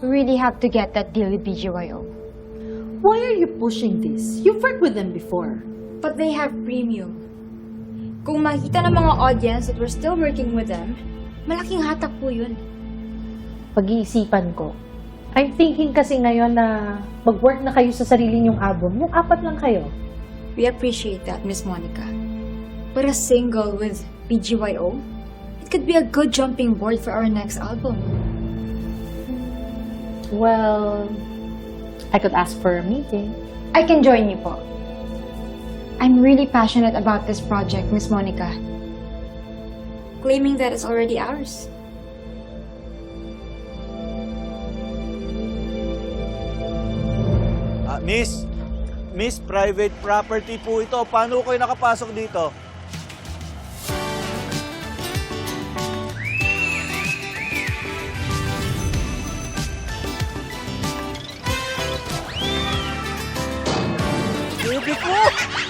We really have to get that deal with BGYO. Why are you pushing this? You've worked with them before. But they have premium. Kung makita ng mga audience that we're still working with them, malaking hatak po yun. Pag-iisipan ko. I'm thinking kasi ngayon na mag-work na kayo sa sarili niyong album. Yung 4 lang kayo. We appreciate that, Miss Monica. But a single with BGYO, it could be a good jumping board for our next album. Well, I could ask for a meeting. I can join you po. I'm really passionate about this project, Miss Monica. Claiming that it's already ours. Miss, private property po ito. Paano kayo nakapasok dito?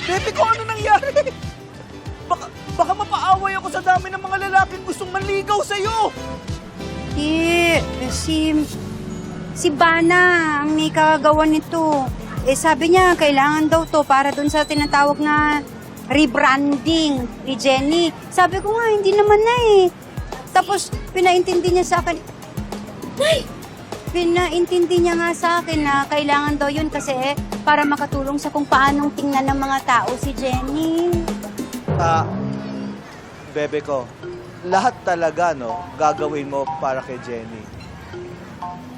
Baby ko, ano nangyari? Baka mapaaway ako sa dami ng mga lalaking gustong manligaw sa'yo. Si Bana ang may kagawa nito. Sabi niya, kailangan daw to para dun sa tinatawag na rebranding ni Jenny. Sabi ko nga, hindi naman na eh. Tapos, pinaintindi niya sa akin, pinaintindi niya nga sa akin na kailangan daw yun kasi para makatulong sa kung paanong tingnan ng mga tao si Jenny. Bebe ko, lahat talaga, no, gagawin mo para kay Jenny.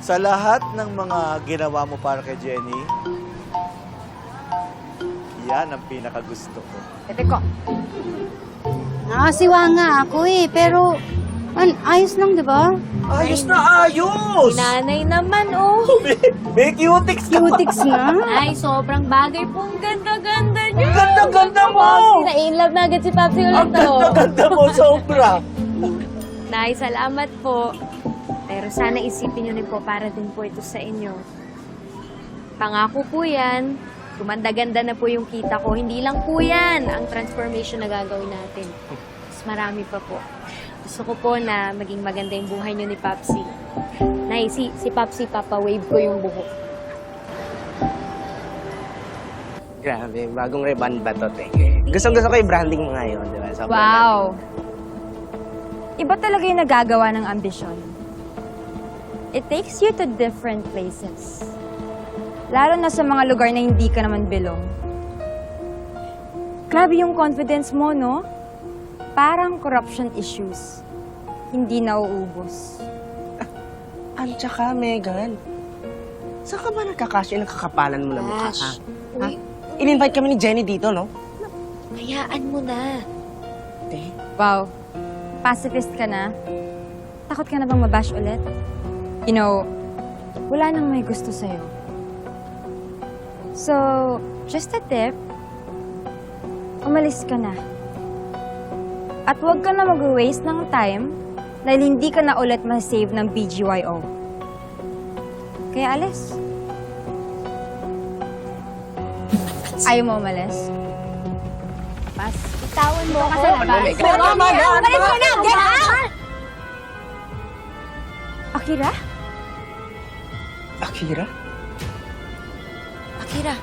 Sa lahat ng mga ginawa mo para kay Jenny, yan ang pinakagusto ko. Bebe ko. Nakasiwa nga ako eh, pero ayos lang, di ba? Ayos na ayos! Nanay naman, oh. May cutics ka Cutics nga. Ay, sobrang bagay po. Ang ganda-ganda niyo. Ganda-ganda mo! Na-inlove na agad si Papsi ulit, Ang ganda-ganda mo, sobra! Nay, salamat po. Pero sana isipin niyo rin po para din po ito sa inyo. Pangako po yan. Gumanda-ganda na po yung kita ko. Hindi lang po yan ang transformation na gagawin natin. Mas marami pa po. Gusto ko po na maging maganda yung buhay niyo ni Papsi. Nay, si Papsi, papawave ko yung buhok. Grabe, bagong rebrand ba to, te? Gusto ko yung branding mo ngayon, di ba? Sobrang Wow! Iba talaga yung nagagawa ng ambisyon. It takes you to different places. Lalo na sa mga lugar na hindi ka naman belong. Grabe yung confidence mo, no? Parang corruption issues. Hindi nauubos. At saka, Megan, saan ka ba nagkakasya ng kakapalan mo na mukha, ha? Ha? In-invite kami ni Jenny dito, no? Hayaan mo na. Te? Wow. Pacifist ka na? Takot ka na bang mabash ulit? You know, wala nang may gusto sa'yo. So, just a tip, umalis ka na. At huwag ka na mag-waste ng time dahil hindi ka na ulit ma-save ng BGYO. Kaya alis. Ayaw mo umalis? Pas. Bitawan mo ako. Kasi labas. Umalis mo na! Get out! Akira? Akira? Akira,